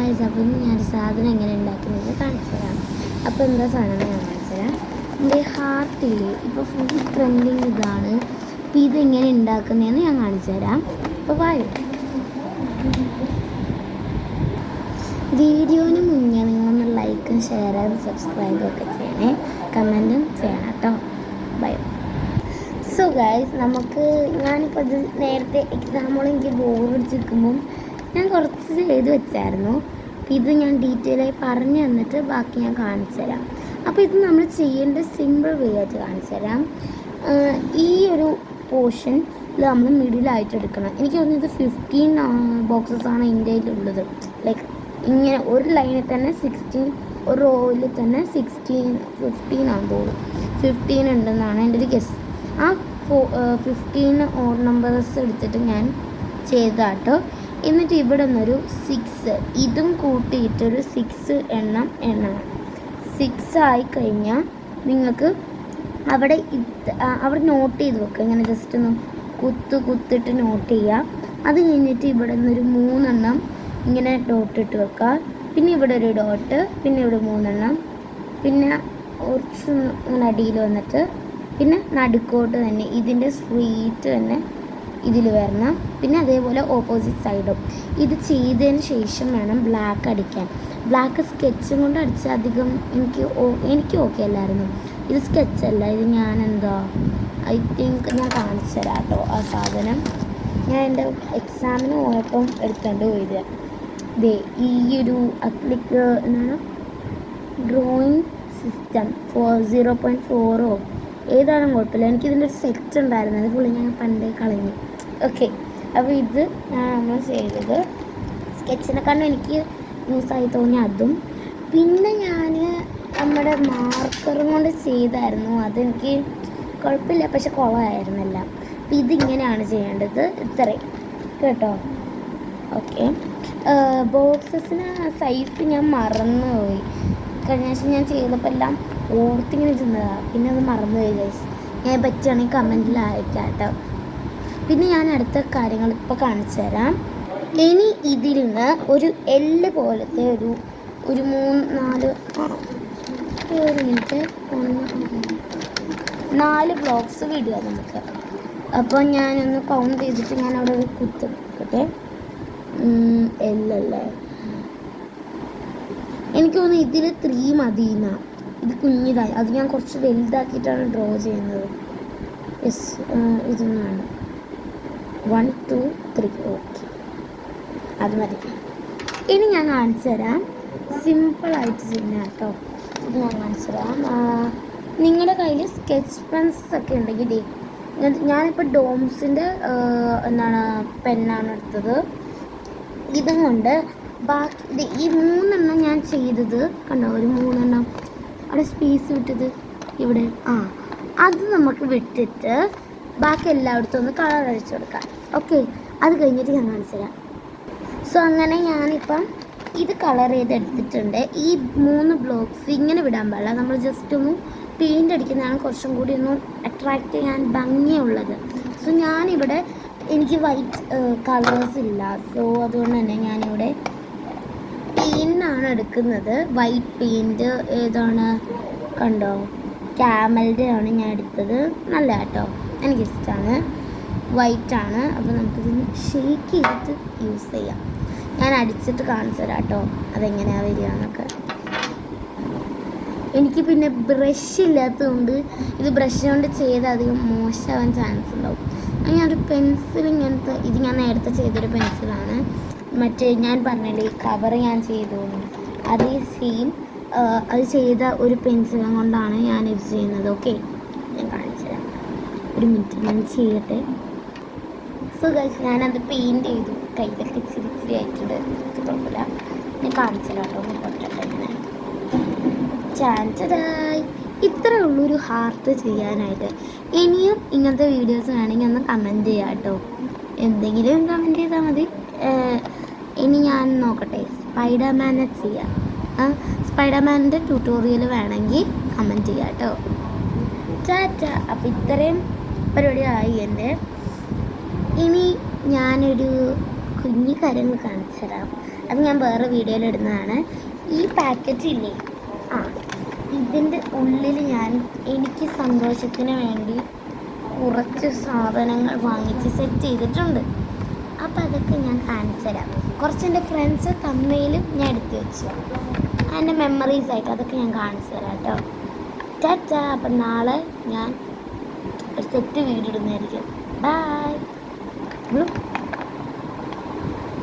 Guys, അപ്പം ഞാൻ സാധനം എങ്ങനെ ഉണ്ടാക്കുന്നത് കാണിച്ചു തരാം. അപ്പോൾ എന്താ സാധനം ഞാൻ കാണിച്ചു തരാം. എൻ്റെ ഹാർട്ടിൽ ഇപ്പോൾ ഫുൾ ട്രെൻഡിങ് ഇതാണ്. അപ്പോൾ ഇതെങ്ങനെ ഉണ്ടാക്കുന്നതെന്ന് ഞാൻ കാണിച്ചു തരാം. അപ്പോൾ വായോ. വീഡിയോന് മുന്നേ നിങ്ങളൊന്ന് ലൈക്കും ഷെയറും സബ്സ്ക്രൈബും ഒക്കെ ചെയ്യണേ, കമൻറ്റും ചെയ്യണം കേട്ടോ. ബൈ. സോ ഗൈസ്, ഞാനിപ്പോൾ ഇത് നേരത്തെ എക്സാമുകൾ എനിക്ക് ബോറടിച്ചിരിക്കുമ്പം ഞാൻ കുറച്ച് ചെയ്ത് വെച്ചായിരുന്നു. ഇത് ഞാൻ ഡീറ്റെയിൽ ആയി പറഞ്ഞു തന്നിട്ട് ബാക്കി ഞാൻ കാണിച്ചു തരാം. അപ്പോൾ ഇത് നമ്മൾ ചെയ്യേണ്ട സിമ്പിൾ വേ ആയിട്ട് കാണിച്ചു തരാം. ഈ ഒരു പോർഷൻ നമ്മൾ മിഡിലായിട്ട് എടുക്കണം. എനിക്ക് തോന്നുന്നത് 15 ബോക്സസാണ് ഇന്ത്യയിലുള്ളത്. ലൈക്ക് ഇങ്ങനെ ഒരു ലൈനിൽ തന്നെ 16, ഒരു റോയിൽ തന്നെ 15 ആണെന്ന് തോന്നുന്നു. 15 ഉണ്ടെന്നാണ് എൻ്റെ ഒരു ഗസ്. ആ 15 ഓഡ് നമ്പേഴ്സ് എടുത്തിട്ട് ഞാൻ ചെയ്താട്ടോ. എന്നിട്ട് ഇവിടെ നിന്നൊരു 6 ഇതും കൂട്ടിയിട്ടൊരു 6 എണ്ണണം. 6 ആയിക്കഴിഞ്ഞാൽ നിങ്ങൾക്ക് അവിടെ നോട്ട് ചെയ്ത് വെക്കുക. ഇങ്ങനെ ജസ്റ്റ് ഒന്ന് കുത്തിട്ട് നോട്ട് ചെയ്യുക. അത് കഴിഞ്ഞിട്ട് ഇവിടെ നിന്നൊരു 3 എണ്ണം ഇങ്ങനെ ഡോട്ട് ഇട്ട് വെക്കുക. പിന്നെ ഇവിടെ ഒരു ഡോട്ട്, പിന്നെ ഇവിടെ 3 എണ്ണം, പിന്നെ കുറച്ച് ഇങ്ങനെ അടിയിൽ വന്നിട്ട് പിന്നെ നടുക്കോട്ട് തന്നെ ഇതിൻ്റെ സ്ട്രീറ്റ് തന്നെ ഇതിൽ വരണം. പിന്നെ അതേപോലെ ഓപ്പോസിറ്റ് സൈഡും. ഇത് ചെയ്തതിന് ശേഷം വേണം ബ്ലാക്ക് അടിക്കാൻ. ബ്ലാക്ക് സ്കെച്ചും കൊണ്ട് അടിച്ചാൽ അധികം എനിക്ക് ഓക്കെ അല്ലായിരുന്നു. ഇത് സ്കെച്ചല്ല, ഇത് ഞാൻ ഐ തിങ്ക് ഞാൻ കാണിച്ചു തരാം കേട്ടോ. ആ സാധനം ഞാൻ എൻ്റെ എക്സാമിന് പോയപ്പം എടുത്തുകൊണ്ട് പോയത്. ഈ ഒരു അക്ലിക്ക് എന്താണ് ഡ്രോയിങ് സിസ്റ്റം 0.4 ഏതാണെന്ന് കുഴപ്പമില്ല. എനിക്കിതിൻ്റെ ഒരു സെറ്റ് ഉണ്ടായിരുന്നു, അത് പുള്ളി ഞാൻ പണ്ടേ കളഞ്ഞു. ഓക്കെ, അപ്പോൾ ഇത് നമ്മൾ ചെയ്തത് സ്കെച്ചിനെക്കാളും എനിക്ക് യൂസായി തോന്നി അതും. പിന്നെ ഞാൻ നമ്മുടെ മാർക്കറും കൊണ്ട് ചെയ്തായിരുന്നു, അതെനിക്ക് കുഴപ്പമില്ല, പക്ഷെ കുളമായിരുന്നില്ല. അപ്പോൾ ഇതിങ്ങനെയാണ് ചെയ്യേണ്ടത്, ഇത്രയും കേട്ടോ. ഓക്കെ, ബോക്സസിന് സൈസ് ഞാൻ മറന്നുപോയി. കഴിഞ്ഞ പ്രാവശ്യം ഞാൻ ചെയ്തപ്പോൾ എല്ലാം ഓർത്തിങ്ങനെ ചെന്നതാണ്, പിന്നെ അത് മറന്നുപോയി ഗൈസ്. ഞാൻ പറ്റുകയാണെങ്കിൽ കമൻറ്റിൽ അയക്കാം കേട്ടോ. പിന്നെ ഞാൻ അടുത്ത കാര്യങ്ങൾ ഇപ്പോൾ കാണിച്ചു തരാം. ഇനി ഇതിൽ നിന്ന് ഒരു എല്ല് പോലത്തെ ഒരു 3-4 ഒരു മിനിറ്റ് 4 ബ്ലോക്സ് വിടുക നമുക്ക്. അപ്പോൾ ഞാനൊന്ന് കൗണ്ട് ചെയ്തിട്ട് ഞാൻ അവിടെ ഒരു കുത്ത് നോക്കട്ടെ. എല്ലല്ലേ, എനിക്ക് തോന്നുന്നു ഇതിൽ 3 മതിയെന്നാ. ഇത് കുഞ്ഞിതായി, അത് ഞാൻ കുറച്ച് വലുതാക്കിയിട്ടാണ് ഡ്രോ ചെയ്യുന്നത്. യെസ്, ഇതൊന്നാണ് 1 2 3. ഓക്കെ, അത് മതി. ഇനി ഞാൻ കാണിച്ചു തരാം, സിമ്പിളായിട്ട് ചെയ്യുന്ന കേട്ടോ. ഇത് ഞാൻ കാണിച്ചു തരാം. നിങ്ങളുടെ കയ്യിൽ സ്കെച്ച് പെൻസ് ഒക്കെ ഉണ്ടെങ്കിൽ ഞാനിപ്പോൾ ഡോംസിൻ്റെ പെന്നാണ് എടുത്തത്. ഇതും കൊണ്ട് ബാക്കി ഈ 3 എണ്ണം ഞാൻ ചെയ്തത് കണ്ടോ, ഒരു 3 എണ്ണം അവിടെ സ്പേസ് വിട്ടത് ഇവിടെ. അത് നമുക്ക് വിട്ടിട്ട് ബാക്കി എല്ലായിടത്തും ഒന്ന് കളർ അടിച്ചു കൊടുക്കാം. ഓക്കെ, അത് കഴിഞ്ഞിട്ട് ഞാൻ കാണിച്ചു തരാം. സോ അങ്ങനെ ഞാനിപ്പം ഇത് കളർ ചെയ്തെടുത്തിട്ടുണ്ട്. ഈ 3 ബ്ലോക്സ് ഇങ്ങനെ വിടാൻ പാടില്ല, നമ്മൾ ജസ്റ്റ് ഒന്ന് പെയിൻ്റ് അടിക്കുന്നതാണ് കുറച്ചും കൂടി ഒന്ന് അട്രാക്റ്റ് ചെയ്യാൻ ഭംഗിയുള്ളത്. സോ ഞാനിവിടെ എനിക്ക് വൈറ്റ് കളേഴ്സ് ഇല്ല, സോ അതുകൊണ്ട് തന്നെ ഞാനിവിടെ പെയിൻ്റാണ് എടുക്കുന്നത്. വൈറ്റ് പെയിൻറ്റ് ഏതാണ് കണ്ടോ, ക്യാമലിൻ്റെ ആണ് ഞാൻ എടുത്തത്. നല്ല കേട്ടോ, എനിക്കിഷ്ടമാണ്, വൈറ്റാണ്. അപ്പോൾ നമുക്കിതൊന്ന് ഷേക്ക് ചെയ്തിട്ട് യൂസ് ചെയ്യാം. ഞാൻ അടിച്ചിട്ട് കാണിച്ചു തരാം കേട്ടോ അതെങ്ങനെയാണ് വരിക എന്നൊക്കെ. എനിക്ക് പിന്നെ ബ്രഷ് ഇല്ലാത്തതുകൊണ്ട് ഇത് ബ്രഷ് കൊണ്ട് ചെയ്ത് അധികം മോശമാവാൻ ചാൻസ് ഉണ്ടാവും. ഞാനൊരു പെൻസിൽ ഇങ്ങനത്തെ, ഇത് ഞാൻ നേരത്തെ ചെയ്തൊരു പെൻസിലാണ്. മറ്റേ ഞാൻ പറഞ്ഞില്ലേ ഈ കവർ ഞാൻ ചെയ്തു, അതേ സെയിം അത് ചെയ്ത ഒരു പെൻസിലും കൊണ്ടാണ് ഞാനിത് ചെയ്യുന്നത്. ഓക്കെ, ഞാൻ കാണിച്ചു തരാം, ഒരു മിനിറ്റ് ഞാൻ ചെയ്യട്ടെ. സോ ഗൈസ്, ഞാനത് പെയിൻറ്റ് ചെയ്തു, കയ്യിലൊക്കെ ഇച്ചിരി ആയിട്ടുണ്ട്, കുഴപ്പമില്ല. ഞാൻ കാണിച്ചു തരാം കേട്ടോ, പൊട്ടട്ടെ. ഇങ്ങനെ ചാൻസതായി ഇത്രയേ ഉള്ളൂ ഒരു ഹാർട്ട് ചെയ്യാനായിട്ട്. ഇനിയും ഇങ്ങനത്തെ വീഡിയോസ് വേണമെങ്കിൽ ഒന്ന് കമൻറ്റ് ചെയ്യാം കേട്ടോ, എന്തെങ്കിലും കമൻറ്റ് ചെയ്താൽ മതി. ഇനി ഞാൻ നോക്കട്ടെ, സ്പൈഡർമാനെ ചെയ്യാം. സ്പൈഡർമാൻ്റെ ട്യൂട്ടോറിയൽ വേണമെങ്കിൽ കമൻറ്റ് ചെയ്യാം കേട്ടോ. ടാറ്റ. അപ്പോൾ ഇത്രയും പരിപാടിയായി എൻ്റെ. ഇനി ഞാനൊരു കുഞ്ഞു കാര്യങ്ങൾ കാണിച്ചു തരാം. അത് ഞാൻ വേറെ വീഡിയോയിൽ ഇടുന്നതാണ്. ഈ പാക്കറ്റ് ഇല്ലേ, ഇതിൻ്റെ ഉള്ളിൽ ഞാൻ എനിക്ക് സന്തോഷത്തിന് വേണ്ടി കുറച്ച് സാധനങ്ങൾ വാങ്ങിച്ച് സെറ്റ് ചെയ്തിട്ടുണ്ട്. അപ്പോൾ അതൊക്കെ ഞാൻ കാണിച്ചു തരാം. കുറച്ച് എൻ്റെ ഫ്രണ്ട്സ് തന്നതിലും ഞാൻ എടുത്ത് വെച്ചു, എൻ്റെ മെമ്മറീസ് ആയിട്ട് അതൊക്കെ ഞാൻ കാണിച്ചു തരാം കേട്ടോ. ടാറ്റാ. അപ്പം നാളെ ഞാൻ ഒരു സെറ്റ് വീഡിയോ ഇടുന്നതായിരിക്കും. ബൈ.